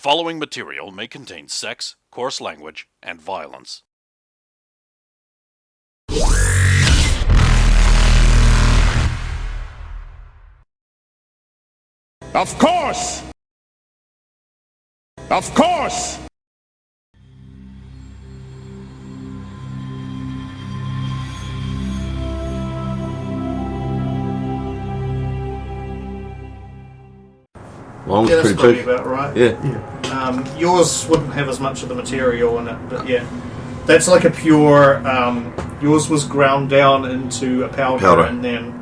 following material may contain sex, coarse language, and violence. Of course! Of course! Well, Yeah, that's pretty probably big. about right. Yeah. Yours wouldn't have as much of the material in it, but yeah. That's like a pure... yours was ground down into a powder, and then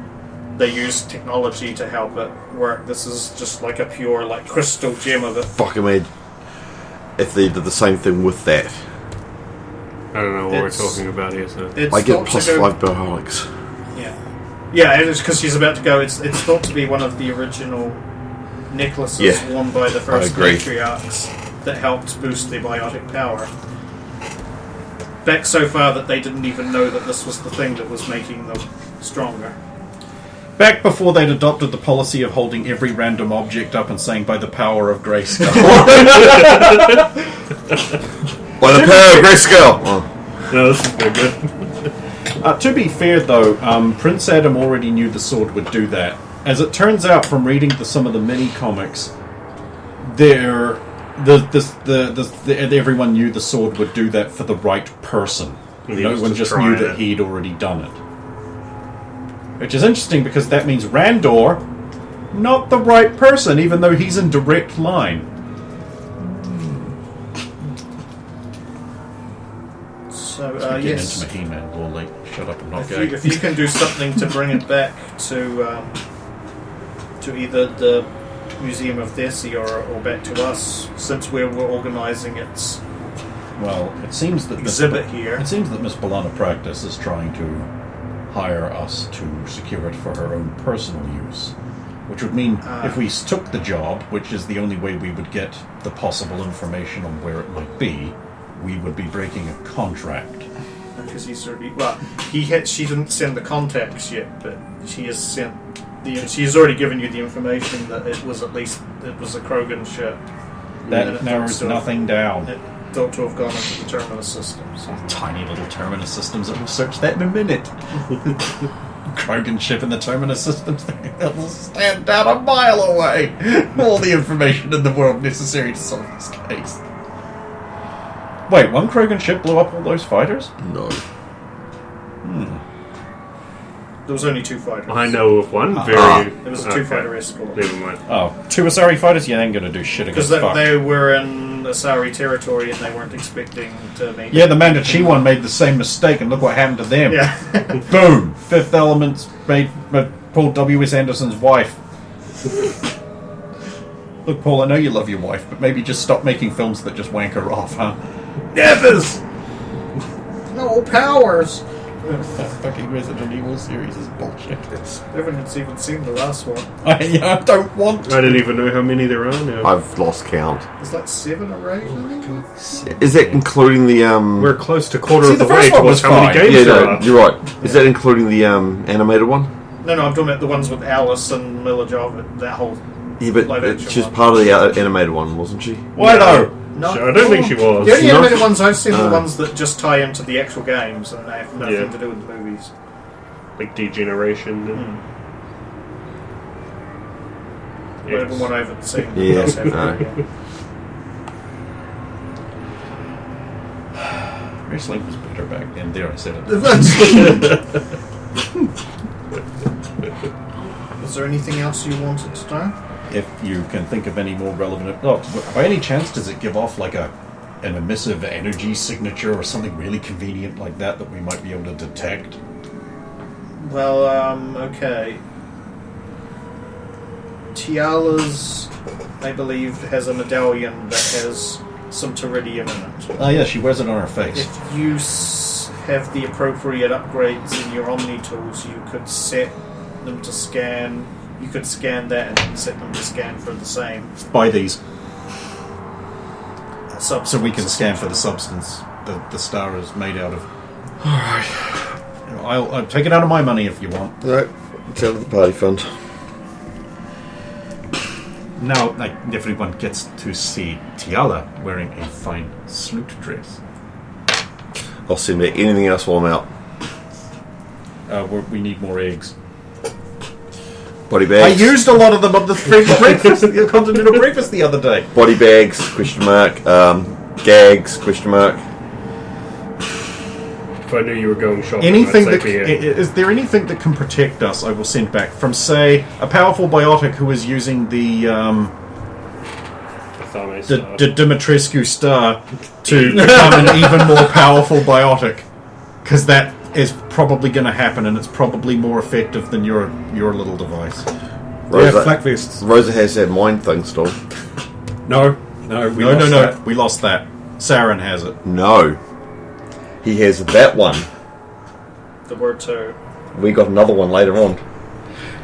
they used technology to help it work. This is just like a pure like crystal gem of it. Fucking made. If they did the same thing with that, I don't know what we're talking about here, so... It's I get thought to plus go- 5 bioholics. Yeah, and it's because she's about to go. It's thought to be one of the original necklaces worn by the first agree. matriarchs that helped boost their biotic power. Back so far that they didn't even know that this was the thing that was making them stronger. Back before they'd adopted the policy of holding every random object up and saying, by the power of Grayskull. By the power of Grayskull! Oh. No, this is very good. To be fair, though, Prince Adam already knew the sword would do that. As it turns out from reading some of the mini-comics, everyone knew the sword would do that for the right person. No one just knew that he'd already done it. Which is interesting because that means Randor, not the right person, even though he's in direct line. So, Getting yes. into my He-Man lore, like, shut up and not If you can do something to bring it back to either the Museum of Thessi or back to us, since we're organising its Well, it seems that exhibit here. It seems that Miss B'Elanna Practice is trying to hire us to secure it for her own personal use. Which would mean if we took the job, which is the only way we would get the possible information on where it might be, we would be breaking a contract. Because he's already she didn't send the contacts yet, but she has sent she has already given you the information that it was a Krogan ship. That narrows nothing down. It thought to have gone into the terminus systems. Tiny little terminus systems that will search that in a minute. Krogan ship in the terminus systems that will stand down a mile away. All the information in the world necessary to solve this case. Wait, one Krogan ship blew up all those fighters? No. There was only 2 fighters. I know of one. It was a 2-fighter escort. Never mind. Oh, 2 Asari fighters? You ain't gonna do shit Because against they were in Asari territory and they weren't expecting to meet. Yeah, the Mandachi one made the same mistake, and look what happened to them. Yeah. Boom! Fifth Element's made Paul W.S. Anderson's wife. Look, Paul, I know you love your wife, but maybe just stop making films that just wank her off, huh? Nevers! No powers! That fucking Resident Evil series is bullshit. Everyone's even seen the last one. I don't want to. I didn't even know how many there are now. I've lost count. There's like 7 or 8. I think. Is that including the We're close to quarter See, of the the way first one towards was how many fine. games Yeah, there no, are. you're right. Is that including the animated one? No, I'm talking about the ones with Alice and Mila Jovovich, that whole Yeah, but live action she was one. part of the animated one, wasn't she? Why though? No, I don't think she was. The only No? animated ones I've seen are the ones that just tie into the actual games and they have nothing Yeah. to do with the movies. Like Degeneration. And... Whatever one I haven't seen. Yeah, does have no. that. Wrestling was better back then. There, I said it. Is there anything else you wanted to know? If you can think of any more relevant... Oh, by any chance, does it give off like an emissive energy signature or something really convenient like that we might be able to detect? Well, okay. Tiala's, I believe, has a medallion that has some Teridium in it. Oh yeah, she wears it on her face. If you have the appropriate upgrades in your Omni tools, you could set them to scan. You could scan that and then set them to scan for the same Buy these substance. so we can scan for the substance the star is made out of. Alright. I'll take it out of my money if you want. No, it's out of the party fund. Now, like, everyone gets to see Tiala wearing a fine slute dress. I'll send back anything else while I'm out. We need more eggs. Body I bags. used a lot of them on the breakfast, the continental breakfast the other day. Body bags, question mark. Gags, question mark. If I knew you were going shopping, Anything I'd that say is there anything that can protect us? I will send back from, say, a powerful biotic who is using the Dimitrescu star to become an even more powerful biotic, because that is probably going to happen, and it's probably more effective than your little device. Rosa, flak vests. Rosa has that mind thing still. No, we lost that. We lost that. Saren has it. No. He has that one. The word to. We got another one later on.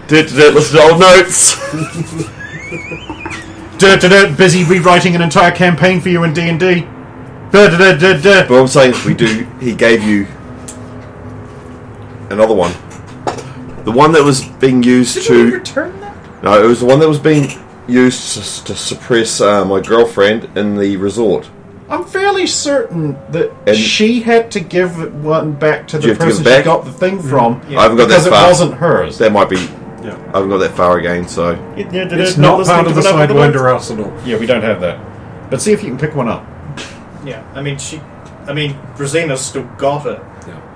Listen to old notes. Busy rewriting an entire campaign for you in D&D. But I'm saying he gave you another one. The one that was being used to return that? No, it was the one that was being used to suppress my girlfriend in the resort. I'm fairly certain that And she had to give one back to Do you the have to give person it she back? got the thing from. I haven't got because that far. it wasn't hers. That might be. Yeah. I haven't got that far again, so. It's not part of the Sidewinder arsenal. Yeah, we don't have that. But see if you can pick one up. Yeah, Rosina's still got it.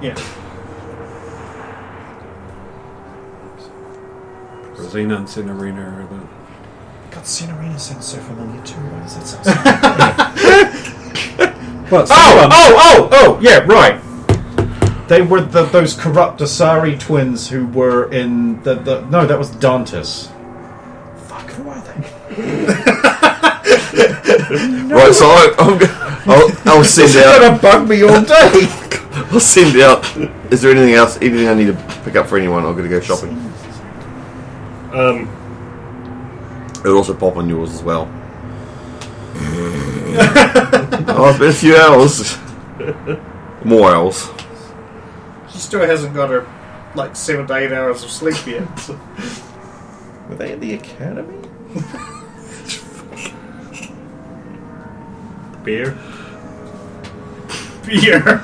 Yeah. Rosina and Cinerina are the... God, Cinerina sounds so familiar too. Why does that sound Well, Oh, yeah, right. They were those corrupt Asari twins who were in the no, that was Dantis. Fuck, who are they? Right, so I'll send This is out. gonna bug me all day. I'll send out. Is there anything else? Anything I need to pick up for anyone? I'm going to go shopping. It'll also pop on yours as well. Oh, it's been a few hours. More hours. She still hasn't got her 7 to 8 hours of sleep yet. So. Were they in the academy? beer. Beer.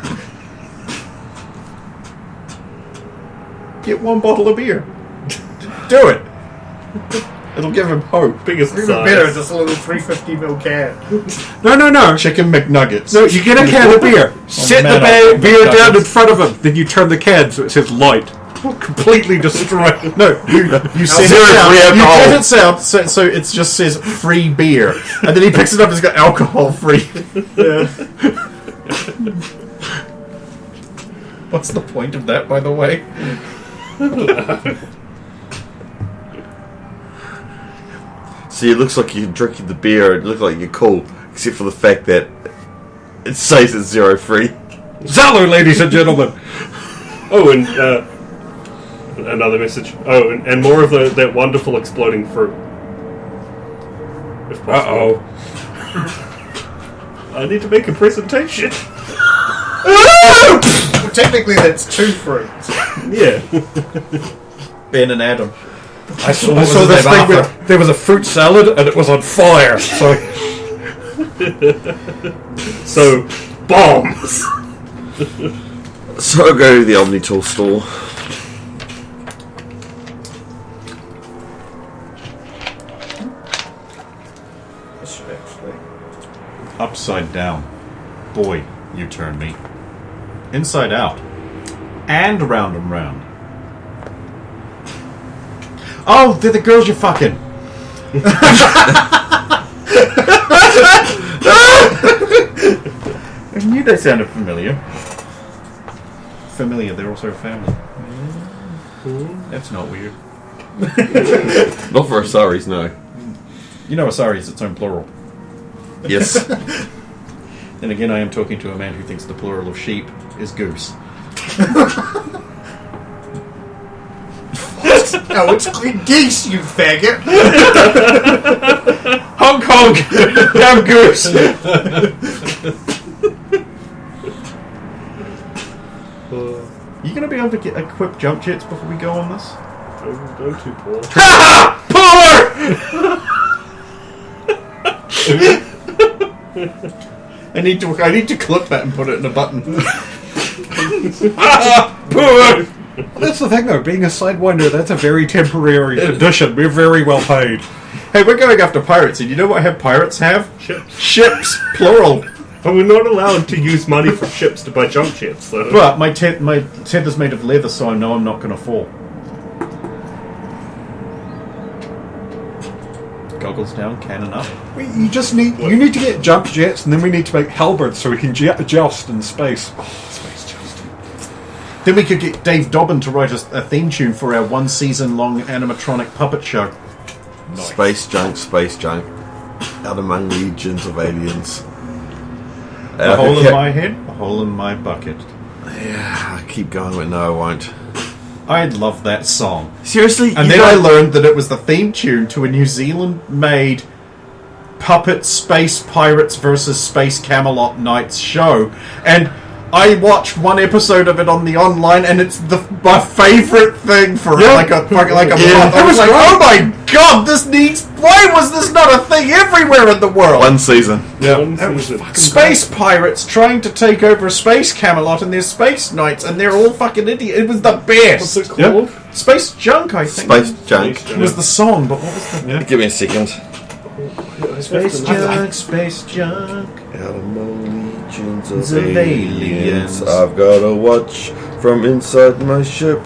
Get one bottle of beer. Do it. It'll give him hope. Biggest Even size. better, just a little 350ml can. No. Chicken McNuggets. No, you get a can of beer. Sit the man, beer McNuggets. down in front of him. Then you turn the can so it says light. Completely destroy. No, you send Zero it down. free You alcohol. get it sound so it just says free beer, and then he picks it up and it's got alcohol free. What's the point of that, by the way? See, it looks like you're drinking the beer. It looks like you're cool, except for the fact that it says it's 0 free. Zalo, ladies and gentlemen. Oh, and another message. Oh, and more of that wonderful exploding fruit. If possible. I need to make a presentation. Well, technically, that's 2 fruits. Yeah. Ben and Adam. I saw this thing with there was a fruit salad and it was on fire. So So, bombs. So I'll go to the Omnitool store. This should actually. Upside down. Boy, you turn me. Inside out. And round and round. Oh, they're the girls you're fucking. I knew they sounded familiar. Familiar, they're also a family. That's not weird. Not for Asaris, no. You know Asari is its own plural. Yes. Then again, I am talking to a man who thinks the plural of sheep is goose. No, it's geese, you faggot. honk honk, damn goose. You gonna be able to get equip jump jets before we go on this? Don't too poor. Poor. I need to clip that and put it in a button. That's the thing, though. Being a Sidewinder, that's a very temporary addition. We're very well paid. Hey, we're going after pirates, and you know what pirates have? Ships, plural. But we're not allowed to use money for ships to buy junk ships, though. But my tether's made of leather, so I know I'm not going to fall. Goggles down, cannon up. You need to get jump jets, and then we need to make halberds so we can joust in space. Space jousting. Then we could get Dave Dobbin to write a theme tune for our 1 season long animatronic puppet show. Nice. Space junk. Out among legions of aliens. A hole in my head, a hole in my bucket. Yeah, I keep going, but no, I won't. I love that song. Seriously? And then I learned that it was the theme tune to a New Zealand-made puppet Space Pirates versus Space Camelot Knights show. And I watched 1 episode of it on the online, and it's my favourite thing for like a month. I was like, oh my god, why was this not a thing everywhere in the world? 1 season. Yeah. Space pirates trying to take over Space Camelot, and there's Space Knights, and they're all fucking idiots. It was the best. What's it called? Space Junk, I think. Space junk. It was the song, but what was the... Give me a second. Space Junk, Space Junk. Out among legions Of of aliens. aliens, I've got a watch from inside my ship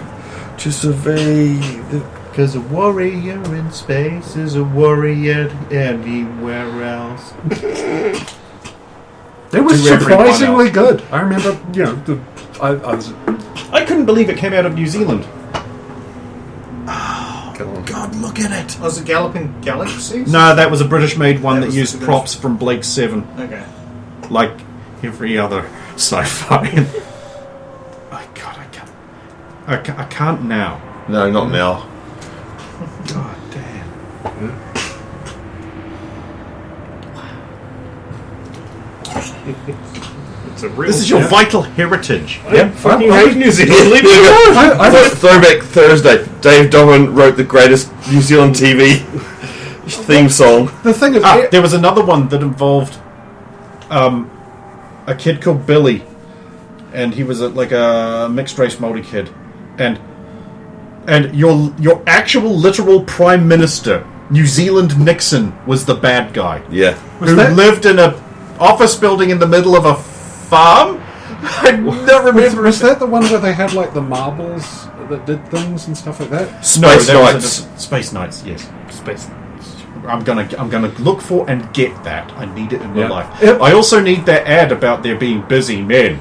to survey the... Because a warrior in space is a warrior anywhere else. It was To everyone surprisingly else. good. I remember, I couldn't believe it came out of New Zealand. God, look at it. Was it Galloping Galaxies? No, that was a British-made one That that was used the props from Blake 7. Okay. Like every other sci-fi. I can't now. No, not now. God damn. It's a real This is your vital heritage. I fucking hate New Zealand. Leave me alone. Throwback Thursday. Dave Dobbin wrote the greatest New Zealand TV theme song. The thing is, There was another one that involved a kid called Billy, and he was like a mixed race Māori kid, and your actual literal prime minister, New Zealand Nixon, was the bad guy. Yeah. Who lived in a office building in the middle of a farm? I don't remember. was that the one where they had like the marbles that did things and stuff like that? Space that was Knights. Space Knights, yes. Space Knights. I'm gonna look for and get that. I need it in my life. I also need that ad about there being busy men.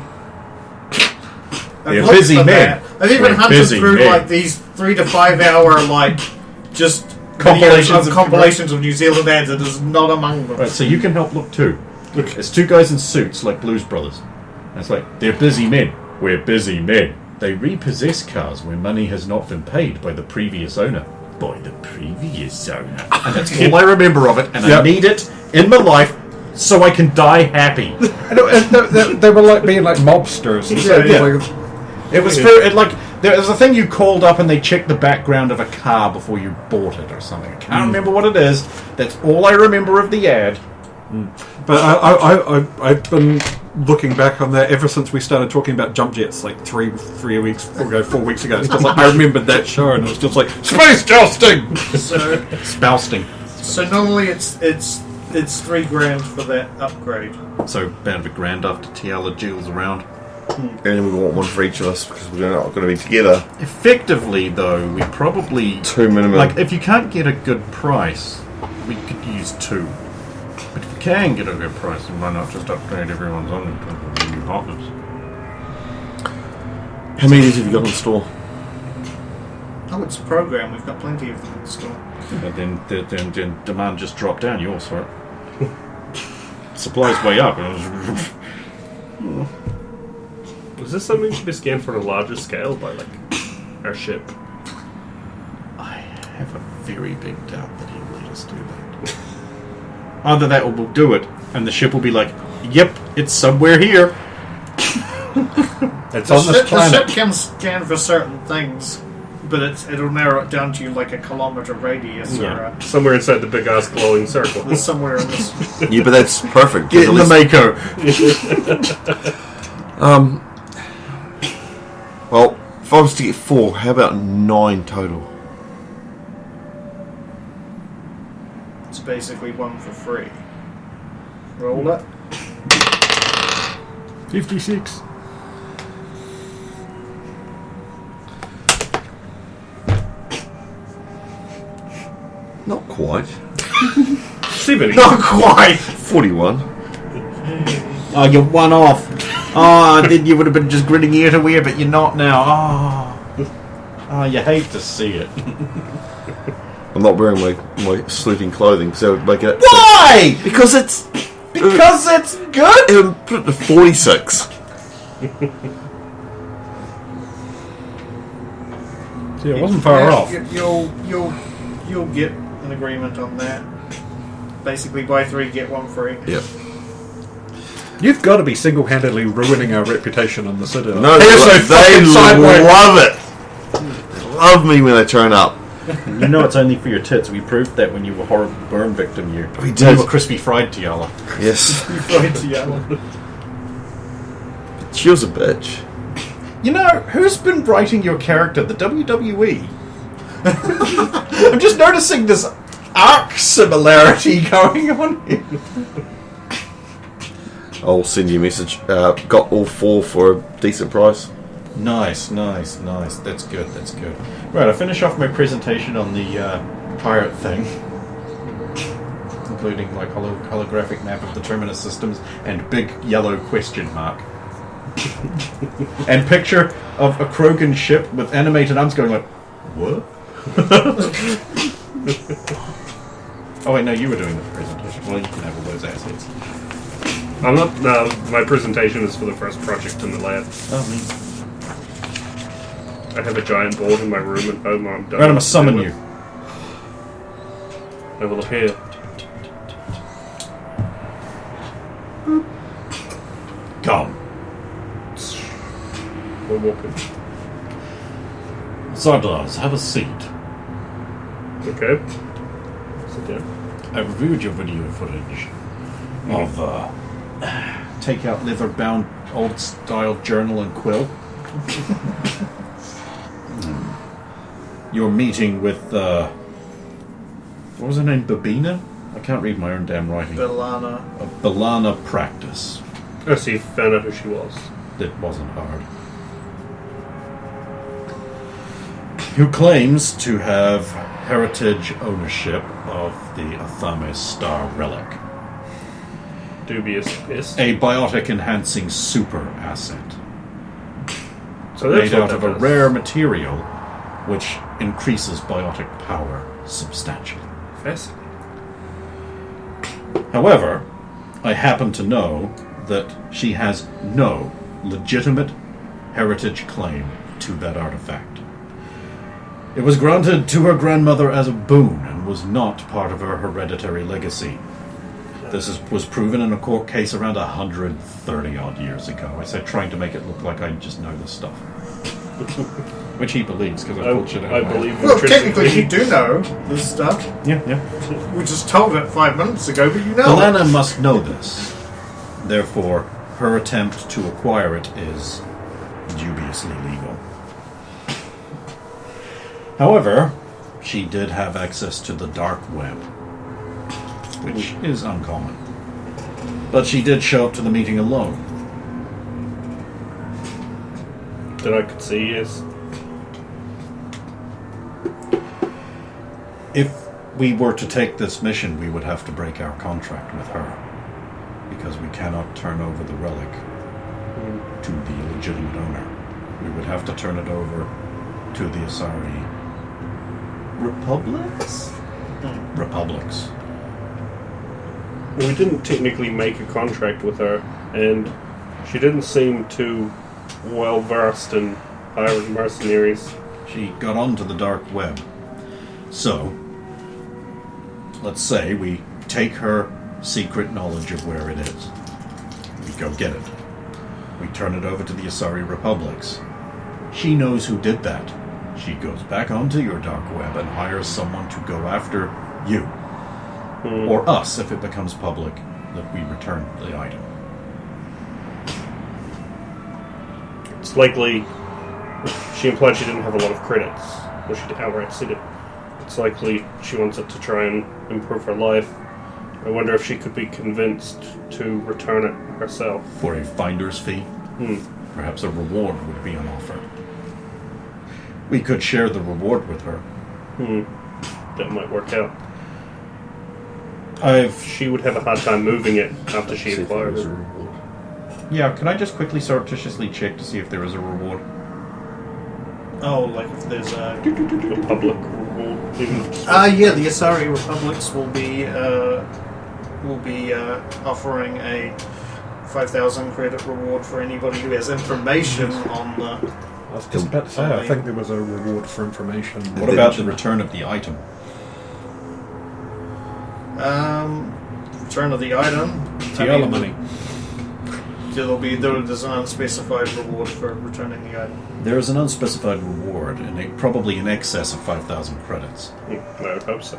They're busy men. I've even They're hunted busy through men. like these 3 to 5 hour Compilations compilations of New Zealand ads. It is not among them. Right, so you can help look too. It's 2 guys in suits like Blues Brothers. And it's like, they're busy men. We're busy men. They repossess cars where money has not been paid by the previous owner. By the previous owner. And that's all I remember of it, and I need it in my life so I can die happy. They were like being like mobsters. And stuff. Yeah. Like, It was there was a thing you called up and they checked the background of a car before you bought it or something. I can't remember what it is. That's all I remember of the ad. But I've been looking back on that ever since we started talking about jump jets like 4 weeks ago. It's just like I remembered that show and it was just like space jousting. So, Spousting. so normally it's $3,000 for that upgrade. So about $1,000 after Tiala jewels around. And then we want one for each of us because we're not going to be together. Effectively, though, we probably 2 minimum. like if you can't get a good price, we could use 2. But if you can get a good price, then why not just upgrade everyone's on to new hotness? How many of these have you got in store? Oh, it's a program. We've got plenty of them in store. But then demand just dropped down yours for it. Supply's way up. Is this something to be scanned for a larger scale by, like, our ship? I have a very big doubt that he'll let us do that. Either that or we'll do it, and the ship will be like, yep, it's somewhere here. It's The on this ship planet. can scan for certain things. but it'll narrow it down to like a kilometre radius or Somewhere inside the big ass glowing circle. there's somewhere in this. Yeah, but that's perfect. Get in the Mako. Well, if I was to get 4, how about 9 total? It's basically one for free. Roll it. 56. Not quite. 70. Not quite. 41. Oh, you're one off. Oh, then you would have been just grinning ear to ear, but you're not now. Oh, you hate to see it. I'm not wearing my sleeping clothing, so make it. Why? Because it's. Because it's good. Put it to 46. See, it wasn't far off. You'll get an agreement on that. Basically, buy 3, get 1 free. Yep. You've got to be single-handedly ruining our reputation in the city. No, They're so they fucking sideways. love it. They love me when I turn up. You know it's only for your tits. We proved that when you were horrible burn victim. You did. were crispy fried Tiala. Yes. Right to yellow. She was a bitch. You know, who's been writing your character? The WWE? I'm just noticing this arc similarity going on here. I'll send you a message. Got all 4 for a decent price. Nice. That's good. Right, I'll finish off my presentation on the pirate thing, including like holographic map of the Terminus systems and big yellow question mark. And picture of a Krogan ship with animated arms going like, what? Oh wait, no, you were doing the presentation. Well, you can have all those assets. I'm not. No, my presentation is for the first project in the lab. Oh, me. I have a giant board in my room at home. I'm done. Right, I'm gonna summon you. I will appear. Come. We're walking. Sardars, have a seat. Okay. Sit down. I reviewed your video footage of take-out leather-bound old-style journal and quill. Your meeting with what was her name? Babina? I can't read my own damn writing. Belana. A Balana practice. Oh, so you found out who she was. It wasn't hard. Who claims to have heritage ownership of the Athames Star Relic. Dubious piss. A biotic-enhancing super asset. So that's Made what out of that a is. rare material which increases biotic power substantially. Fascinating. However, I happen to know that she has no legitimate heritage claim to that artifact. It was granted to her grandmother as a boon and was not part of her hereditary legacy. This was proven in a court case around 130 odd years ago. I said trying to make it look like I just know this stuff. Which he believes because I pulled shit out I of my believe Well, technically, you intrinsically. do know this stuff. Yeah. We just told it 5 minutes ago, but you know. Balana must know this. Therefore, her attempt to acquire it is dubiously legal. However, she did have access to the dark web, which is uncommon. But she did show up to the meeting alone. That I could see, yes. If we were to take this mission, we would have to break our contract with her, because we cannot turn over the relic to the legitimate owner. We would have to turn it over to the Asari Republics? Republics. Well, we didn't technically make a contract with her, and she didn't seem too well versed in pirate mercenaries. She got onto the dark web. So, let's say we take her secret knowledge of where it is. We go get it. We turn it over to the Asari Republics. She knows who did that. She goes back onto your dark web and hires someone to go after you. Or us, if it becomes public that we return the item. It's likely she implied she didn't have a lot of credits, or she outright said it. It's likely she wants it to try and improve her life. I wonder if she could be convinced to return it herself. For a finder's fee? Perhaps a reward would be on offer. We could share the reward with her. That might work out. I've... She would have a hard time moving it after she See if acquired there's a it. reward. Yeah, can I just quickly surreptitiously check to see if there is a reward? Oh, like if there's a... A public reward. Even if it's yeah, the Asari Republics will be offering a 5,000 credit reward for anybody who has information on the... I was just about to say, I think there was a reward for information. What about the return of the item? Return of the item. Tiala money. There's an unspecified reward for returning the item. There is an unspecified reward, and probably in excess of 5,000 credits. I would hope so.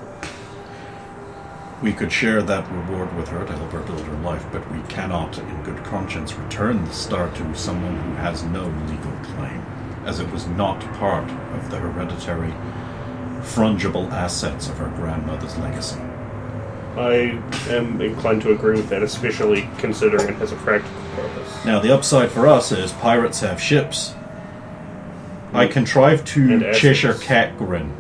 We could share that reward with her to help her build her life, but we cannot, in good conscience, return the star to someone who has no legal claim, as it was not part of the hereditary, fungible assets of her grandmother's legacy. I am inclined to agree with that, especially considering it has a practical purpose. Now, the upside for us is pirates have ships. I contrived to And Cheshire assets. Cat grin.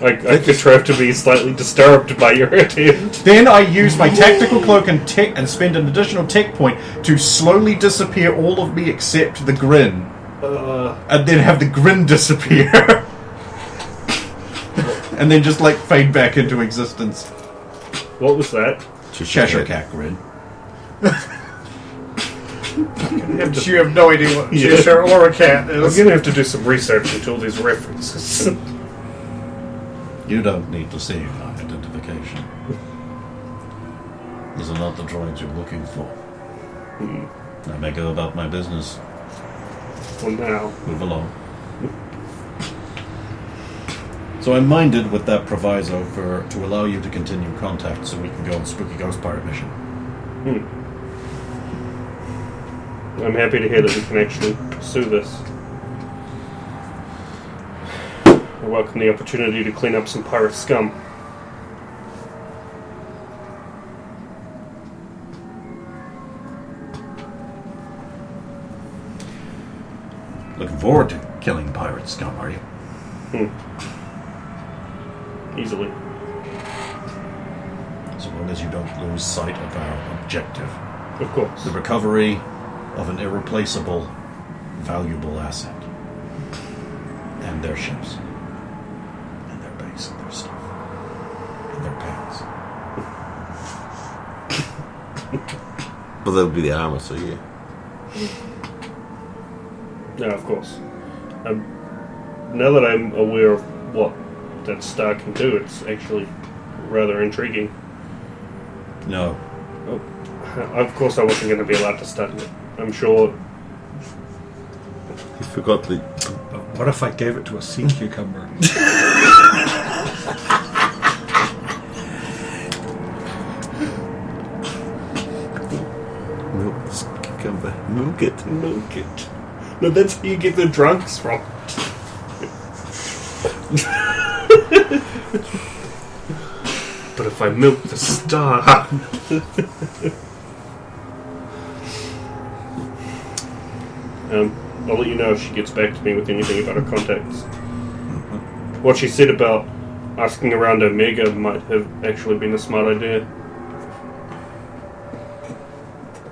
I contrive to be slightly disturbed by your attempt. Then I use my tactical cloak and spend an additional tech point to slowly disappear all of me except the grin. And then have the grin disappear. And then just fade back into existence. What was that? Cheshire Cat grin. You have no idea what Cheshire or a cat I'm is. going to have to do some research into all these references. You don't need to see my identification. These are not the droids you're looking for. I may go about my business. For now. Move along. So I'm minded with that proviso to allow you to continue contact so we can go on Spooky Ghost Pirate mission. I'm happy to hear that we can actually pursue this. I welcome the opportunity to clean up some pirate scum. Looking forward to killing pirate scum, are you? Easily. So long as you don't lose sight of our objective. Of course. The recovery of an irreplaceable, valuable asset. And their ships. And their base and their stuff. And their pants. But that would be the armor, so yeah. Yeah, of course. Now that I'm aware of what that star can do, it's actually rather intriguing. No. Of course I wasn't going to be allowed to study it. I'm sure... You forgot the... But what if I gave it to a sea cucumber? Milk this cucumber. Milk it. Milk it. No, that's where you get the drunks from. But if I milk the star... I'll let you know if she gets back to me with anything about her contacts. What she said about asking around Omega might have actually been a smart idea.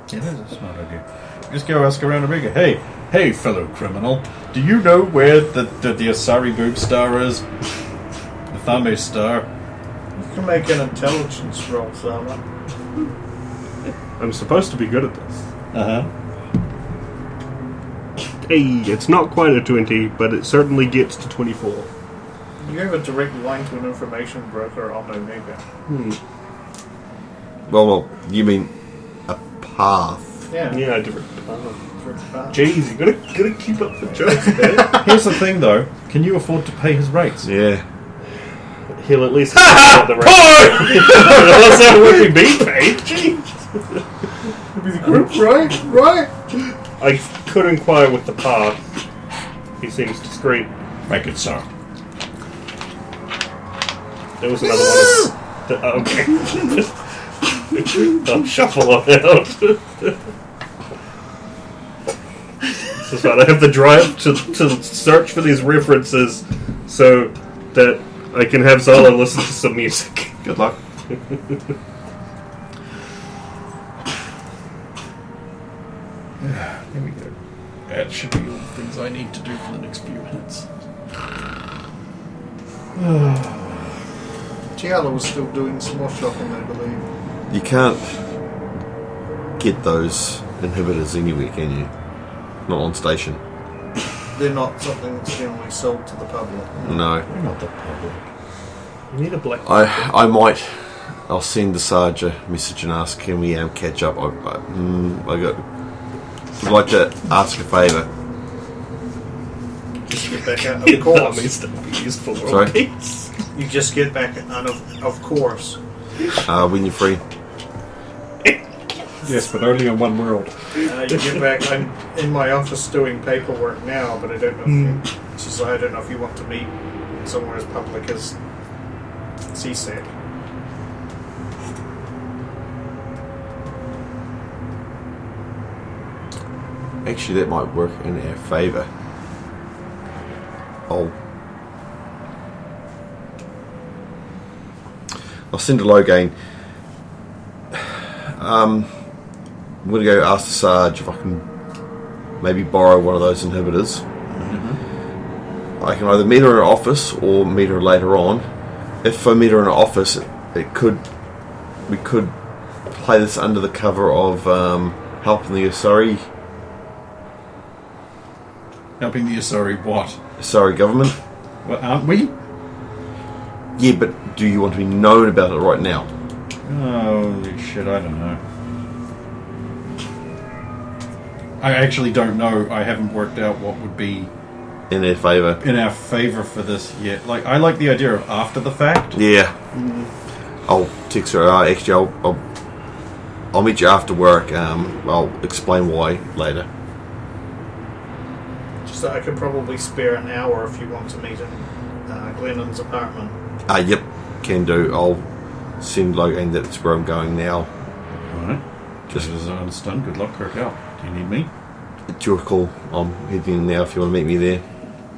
It is a smart idea. Just go ask around Omega. Hey, fellow criminal. Do you know where the Asari Boob star is? The Thame star? You can make an intelligence roll, Sama. I'm supposed to be good at this. Uh-huh. Hey, it's not quite a 20, but it certainly gets to 24. You have a direct line to an information broker on Omega. Well, you mean a path. Yeah. Yeah, I did. Jeez, you gotta keep up the jokes, man. Here's the thing, though. Can you afford to pay his rates? Yeah. He'll at least have the rate. Unless that would be paid. Jeez. Be the group, right? I could inquire with the pa. He seems discreet. Make it so. There was another one. Okay. I'll shuffle on out. This is fine. I have the drive to search for these references so that I can have Zola listen to some music. Good luck. There we go. That should be all the things I need to do for the next few minutes. Tiala was still doing some more shopping, I believe. You can't get those inhibitors anywhere, can you? Not on station. They're not something that's generally sold to the public. No. We're not the public. You need a black. I'll send the Sarge a message and ask, can we catch up? I'd like to ask a favour. Just get back out of course. Armies that would be useful for Sorry? peace. You just get back out of course. When you're free. Yes, but only in one world. You get back. I'm in my office doing paperwork now, but I don't know. I don't know if you want to meet somewhere as public as CSEC. Actually, that might work in our favour. I'll send a Loghain. I'm going to go ask the Sarge if I can maybe borrow one of those inhibitors. Mm-hmm. I can either meet her in her office or meet her later on. If I meet her in her office, we could play this under the cover of helping the Asari Helping the Asari what? government. Well, aren't we? Yeah, but do you want to be known about it right now? Holy shit, I don't know. I actually don't know. I haven't worked out what would be In their favour. in our favour for this yet. Like, I like the idea of after the fact. Yeah. I'll text her. Actually, I'll meet you after work. I'll explain why later. Just that I could probably spare an hour if you want to meet in Glennon's apartment. Yep, can do. I'll send Logan that's where I'm going now. Alright. Just as I understand, good luck, Kirk out. Do you need me? It's your call. I'm heading in now if you want to meet me there.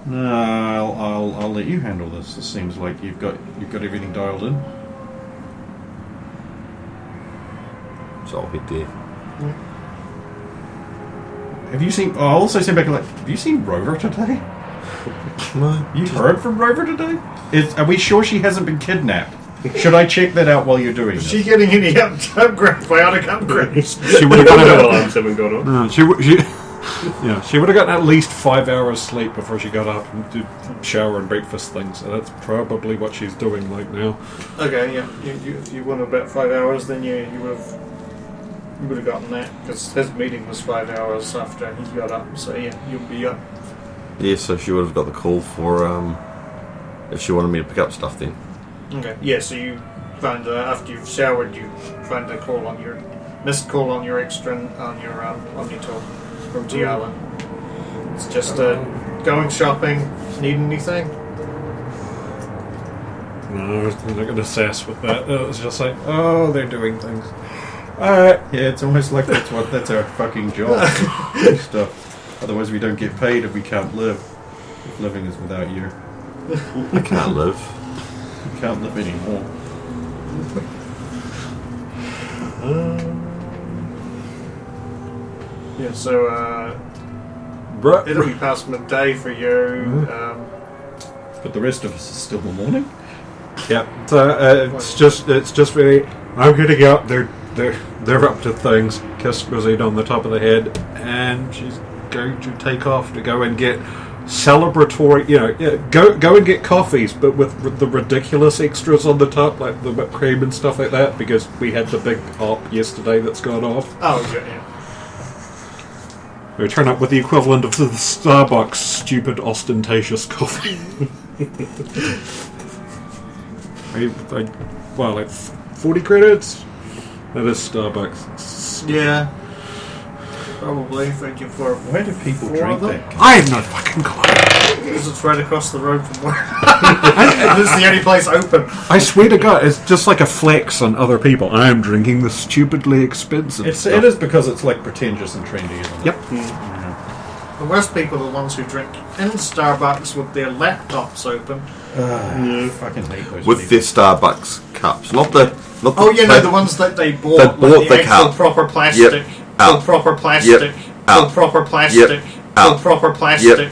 No, I'll let you handle this. It seems like you've got everything dialed in. So I'll head there. Have you seen? I'll also send back like, have you seen Rover today? No. You heard from Rover today? Are we sure she hasn't been kidnapped? Should I check that out while you're doing Is this? she getting any biotic upgrades? She would have No gotten alarms haven't gone off. no, she would have gotten at least 5 hours sleep before she got up and did shower and breakfast things. So that's probably what she's doing right now. Okay, yeah. If you went about 5 hours, then you would have gotten that, because his meeting was 5 hours after he got up. So yeah, you'll be up. Yeah, so she would have got the call for if she wanted me to pick up stuff then. Okay. Yeah. So you find after you've showered, you find a call on your missed call on your extra on your Omnitor from Tiala. It's just going shopping. Need anything? No, they're not going to sass with that. It was just like, oh, they're doing things. Yeah, it's almost like that's our fucking job. Stuff. Otherwise, we don't get paid and we can't live. If living is without you, I can't live. we can't live anymore. Yeah. So it'll be past midday for you. But the rest of us is still the morning. Yeah, so it's just really. I'm getting out. They're up to things. Kiss Rosine on the top of the head, and she's going to take off to go and get celebratory. Go and get coffees, but with the ridiculous extras on the top, like the whipped cream and stuff like that, because we had the big op yesterday that's gone off. Oh, yeah. We turn up with the equivalent of the Starbucks stupid ostentatious coffee. Like 40 credits? That is Starbucks. Yeah. Probably. Thank you for. Why do people Four drink of them? that? I have no fucking clue. Because it's right across the road from where. This is the only place open. I swear to God, it's just like a flex on other people. I am drinking the stupidly expensive It stuff. is because it's like pretentious and trendy, isn't it? Yep. The worst people are the ones who drink in Starbucks with their laptops open. I fucking hate those With their people. Starbucks cups, not the. Oh yeah, no, the ones that they bought. They bought like the actual cup. proper plastic. Yep. Out. Full proper plastic. Yep. Full Out. proper plastic. Yep. Full Out. proper plastic.